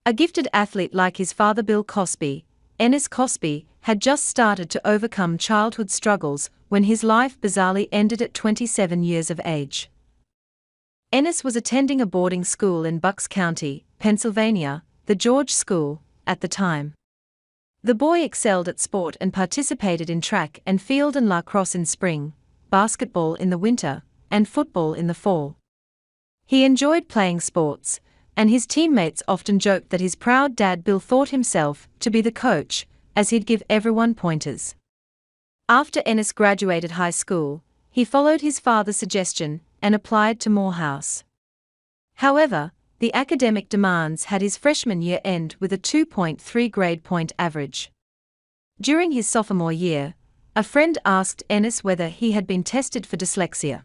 A gifted athlete like his father Bill Cosby, Ennis Cosby had just started to overcome childhood struggles when his life bizarrely ended at 27 years of age. Ennis was attending a boarding school in Bucks County, Pennsylvania, the George School, at the time. The boy excelled at sport and participated in track and field and lacrosse in spring, basketball in the winter, and football in the fall. He enjoyed playing sports, and his teammates often joked that his proud dad Bill thought himself to be the coach, as he'd give everyone pointers. After Ennis graduated high school, he followed his father's suggestion and applied to Morehouse. However, the academic demands had his freshman year end with a 2.3 grade point average. During his sophomore year, a friend asked Ennis whether he had been tested for dyslexia.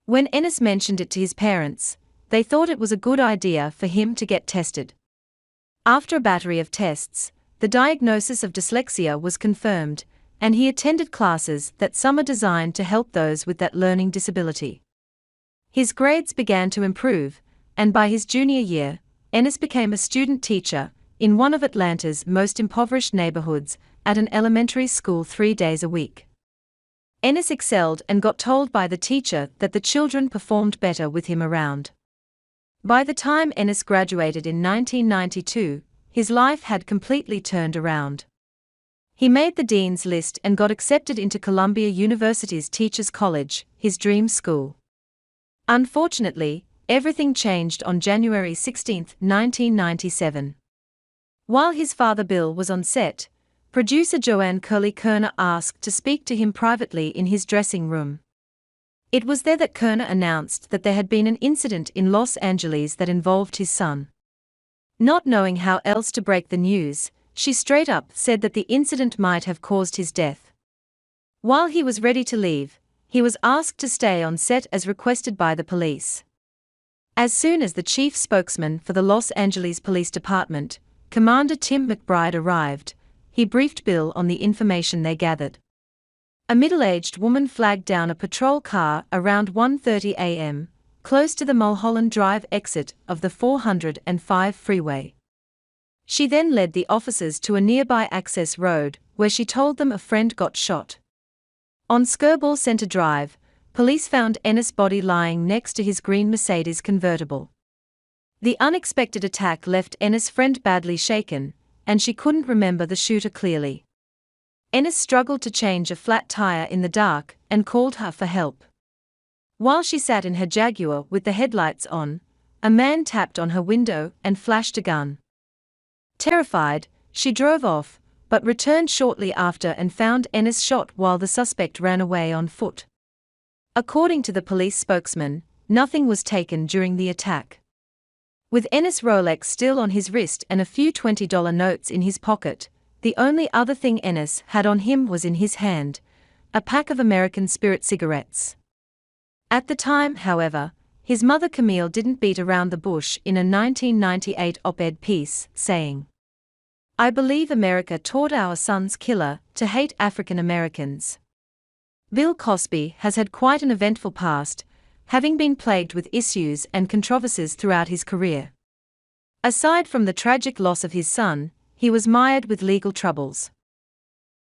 When Ennis mentioned it to his parents, they thought it was a good idea for him to get tested. After a battery of tests, the diagnosis of dyslexia was confirmed, and he attended classes that some are designed to help those with that learning disability. His grades began to improve, and by his junior year, Ennis became a student teacher in one of Atlanta's most impoverished neighborhoods at an elementary school 3 days a week. Ennis excelled and got told by the teacher that the children performed better with him around. By the time Ennis graduated in 1992, his life had completely turned around. He made the dean's list and got accepted into Columbia University's Teachers College, his dream school. Unfortunately, everything changed on January 16, 1997. While his father Bill was on set, producer Joanne Curley Kerner asked to speak to him privately in his dressing room. It was there that Kerner announced that there had been an incident in Los Angeles that involved his son. Not knowing how else to break the news, she straight up said that the incident might have caused his death. While he was ready to leave, he was asked to stay on set as requested by the police. As soon as the chief spokesman for the Los Angeles Police Department, Commander Tim McBride, arrived, he briefed Bill on the information they gathered. A middle-aged woman flagged down a patrol car around 1:30 a.m., close to the Mulholland Drive exit of the 405 freeway. She then led the officers to a nearby access road, where she told them a friend got shot. On Skirball Center Drive, police found Ennis' body lying next to his green Mercedes convertible. The unexpected attack left Ennis' friend badly shaken, and she couldn't remember the shooter clearly. Ennis struggled to change a flat tire in the dark and called her for help. While she sat in her Jaguar with the headlights on, a man tapped on her window and flashed a gun. Terrified, she drove off, but returned shortly after and found Ennis shot while the suspect ran away on foot. According to the police spokesman, nothing was taken during the attack. With Ennis' Rolex still on his wrist and a few $20 notes in his pocket, the only other thing Ennis had on him was in his hand, a pack of American Spirit cigarettes. At the time, however, his mother Camille didn't beat around the bush in a 1998 op-ed piece, saying, "I believe America taught our son's killer to hate African Americans." Bill Cosby has had quite an eventful past, having been plagued with issues and controversies throughout his career. Aside from the tragic loss of his son, he was mired with legal troubles.